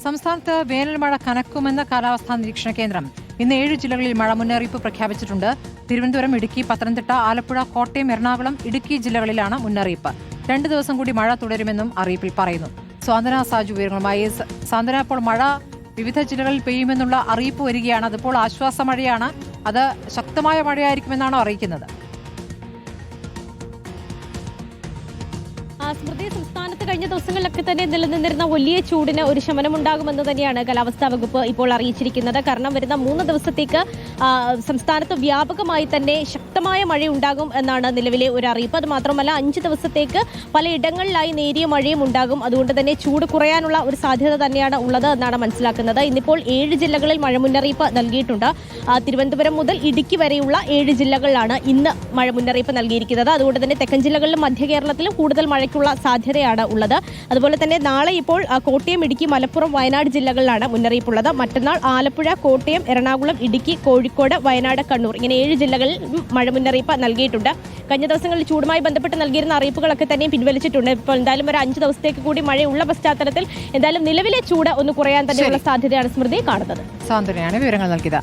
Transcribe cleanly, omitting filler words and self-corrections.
സംസ്ഥാനത്ത് വേനൽ മഴ കനക്കുമെന്ന് കാലാവസ്ഥാ നിരീക്ഷണ കേന്ദ്രം. ഇന്ന് 7 ജില്ലകളിൽ മഴ മുന്നറിയിപ്പ് പ്രഖ്യാപിച്ചിട്ടുണ്ട്. തിരുവനന്തപുരം, ഇടുക്കി, പത്തനംതിട്ട, ആലപ്പുഴ, കോട്ടയം, എറണാകുളം, ഇടുക്കി ജില്ലകളിലാണ് മുന്നറിയിപ്പ്. 2 ദിവസം കൂടി മഴ തുടരുമെന്നും അറിയിപ്പിൽ പറയുന്നു. സ്വാന്തന സാജു വിവരങ്ങളുമായി. സാന്തന, അപ്പോൾ മഴ വിവിധ ജില്ലകളിൽ പെയ്യുമെന്നുള്ള അറിയിപ്പ് വരികയാണ്. അതിപ്പോൾ ആശ്വാസ മഴയാണ്. അത് ശക്തമായ മഴയായിരിക്കുമെന്നാണോ അറിയിക്കുന്നത്? സ്മൃതി, സംസ്ഥാനത്ത് കഴിഞ്ഞ ദിവസങ്ങളിലൊക്കെ തന്നെ നിലനിന്നിരുന്ന വലിയ ചൂടിന് ഒരു ശമനമുണ്ടാകുമെന്ന് തന്നെയാണ് കാലാവസ്ഥാ വകുപ്പ് ഇപ്പോൾ അറിയിച്ചിരിക്കുന്നത്. കാരണം വരുന്ന 3 ദിവസത്തേക്ക് സംസ്ഥാനത്ത് വ്യാപകമായി തന്നെ ശക്തമായ മഴയുണ്ടാകും എന്നാണ് നിലവിലെ ഒരു അറിയിപ്പ്. അത് മാത്രമല്ല 5 ദിവസത്തേക്ക് പലയിടങ്ങളിലായി നേരിയ മഴയും ഉണ്ടാകും. അതുകൊണ്ട് തന്നെ ചൂട് കുറയാനുള്ള ഒരു സാധ്യത തന്നെയാണ് ഉള്ളത് എന്നാണ് മനസ്സിലാക്കുന്നത്. ഇന്നിപ്പോൾ 7 ജില്ലകളിൽ മഴ മുന്നറിയിപ്പ് നൽകിയിട്ടുണ്ട്. തിരുവനന്തപുരം മുതൽ ഇടുക്കി വരെയുള്ള 7 ജില്ലകളിലാണ് ഇന്ന് മഴ മുന്നറിയിപ്പ് നൽകിയിരിക്കുന്നത്. അതുകൊണ്ട് തന്നെ തെക്കൻ ജില്ലകളിലും മധ്യ കേരളത്തിലും കൂടുതൽ മഴയ്ക്കുള്ള സാധ്യതയാണ് ഉള്ളത്. അതുപോലെ തന്നെ നാളെ ഇപ്പോൾ കോട്ടയം, ഇടുക്കി, മലപ്പുറം, വയനാട് ജില്ലകളിലാണ് മുന്നറിയിപ്പുള്ളത്. മറ്റന്നാൾ ആലപ്പുഴ, കോട്ടയം, എറണാകുളം, ഇടുക്കി, കോഴിക്കോട്, വയനാട്, കണ്ണൂർ ഇങ്ങനെ 7 ജില്ലകളിൽ മഴ മുന്നറിയിപ്പ് നൽകിയിട്ടുണ്ട്. കഴിഞ്ഞ ദിവസങ്ങളിൽ ചൂടുമായി ബന്ധപ്പെട്ട് നൽകിയിരുന്ന അറിയിപ്പുകളൊക്കെ തന്നെയും പിൻവലിച്ചിട്ടുണ്ട്. ഇപ്പോൾ എന്തായാലും ഒരു 5 ദിവസത്തേക്ക് കൂടി മഴയുള്ള പശ്ചാത്തലത്തിൽ എന്തായാലും നിലവിലെ ചൂട് ഒന്ന് കുറയാൻ തന്നെയുള്ള സാധ്യതയാണ് സ്മൃതി കാണുന്നത്. സാന്ത്വനയാണ് വിവരങ്ങൾ നൽകിയത്.